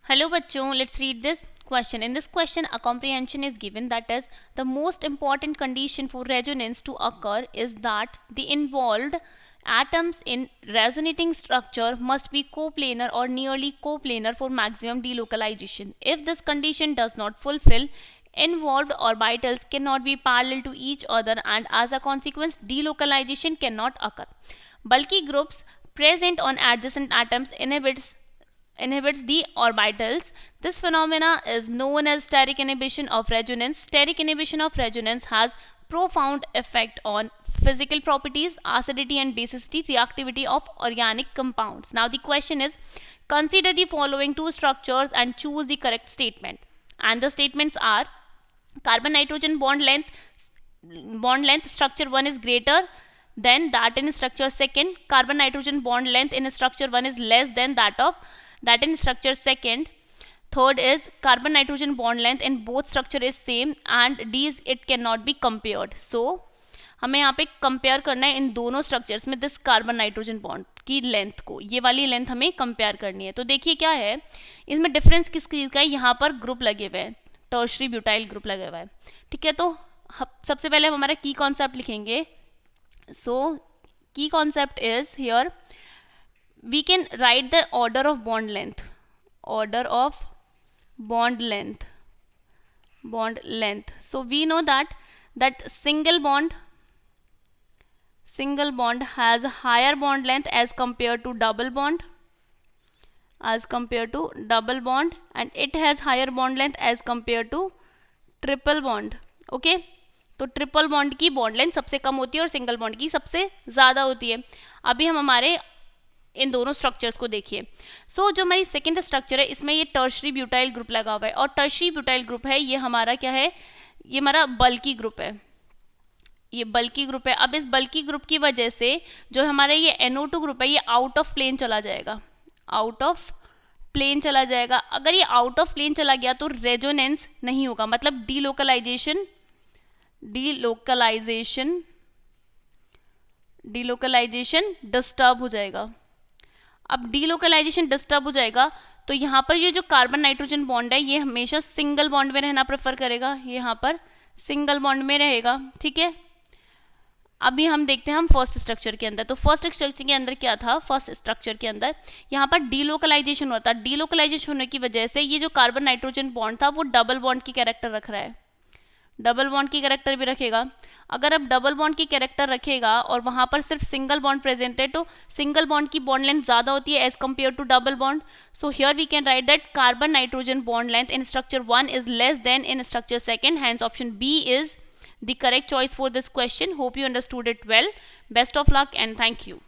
Hello bachcho, let's read this question. In this question, a comprehension is given, that is, the most important condition for resonance to occur is that the involved atoms in resonating structure must be coplanar or nearly coplanar for maximum delocalization. If this condition does not fulfill, involved orbitals cannot be parallel to each other, and as a consequence delocalization cannot occur. Bulky groups present on adjacent atoms inhibits the orbitals. This phenomena is known as steric inhibition of resonance. Steric inhibition of resonance has profound effect on physical properties, acidity and basicity, reactivity of organic compounds. Now the question is, consider the following two structures and choose the correct statement. And the statements are: carbon nitrogen bond length structure 1 is greater than that in structure second. Carbon nitrogen bond length in structure 1 is less than that in structure second. Third is carbon nitrogen bond length in both structure is same, and these it cannot be compared. So हमें यहाँ पे compare करना है इन दोनों structures में this carbon nitrogen bond की length को, ये वाली लेंथ हमें कंपेयर करनी है. तो देखिए क्या है इसमें डिफरेंस किस चीज़ का है, यहाँ पर ग्रुप लगे हुए हैं, टर्शरी ब्यूटाइल ग्रुप लगे हुआ है. ठीक है, तो सबसे पहले हम हमारा की कॉन्सेप्ट लिखेंगे. सो की concept is here we can write the order of bond length. So we know that single bond has a higher bond length as compared to double bond, and it has higher bond length as compared to triple bond. okay, तो triple bond की bond length सबसे कम होती है और single bond की सबसे ज़्यादा होती है. अभी हम हमारे इन दोनों स्ट्रक्चर्स को देखिए. सो जो हमारी सेकेंड स्ट्रक्चर है इसमें ये टर्शरी ब्यूटाइल ग्रुप लगा हुआ है, और टर्शरी ब्यूटाइल ग्रुप है ये हमारा क्या है, ये हमारा बल्की ग्रुप है, ये बल्की ग्रुप है. अब इस बल्की ग्रुप की वजह से जो हमारा ये NO2 ग्रुप है ये आउट ऑफ प्लेन चला जाएगा, अगर ये आउट ऑफ प्लेन चला गया तो रेजोनेंस नहीं होगा, मतलब डीलोकलाइजेशन डिस्टर्ब हो जाएगा. अब डीलोकलाइजेशन डिस्टर्ब हो जाएगा तो यहाँ पर ये जो कार्बन नाइट्रोजन बॉन्ड है ये हमेशा सिंगल बॉन्ड में रहना प्रेफर करेगा, ये यहाँ पर सिंगल बॉन्ड में रहेगा. ठीक है, अभी हम देखते हैं हम फर्स्ट स्ट्रक्चर के अंदर. तो फर्स्ट स्ट्रक्चर के अंदर क्या था, फर्स्ट स्ट्रक्चर के अंदर यहाँ पर डीलोकलाइजेशन होता है. डीलोकलाइजेशन होने की वजह से ये जो कार्बन नाइट्रोजन बॉन्ड था वो डबल बॉन्ड की कैरेक्टर रख रहा है, डबल बॉन्ड की कैरेक्टर भी रखेगा. अगर अब डबल बॉन्ड की कैरेक्टर रखेगा और वहाँ पर सिर्फ सिंगल बॉन्ड प्रेजेंट है तो सिंगल बॉन्ड की बॉन्ड लेंथ ज़्यादा होती है as compare to double bond. So here we can write that carbon nitrogen bond length in structure 1 is less than in structure 2. Hence option B is the correct choice for this question. Hope you understood it well. Best of luck and thank you.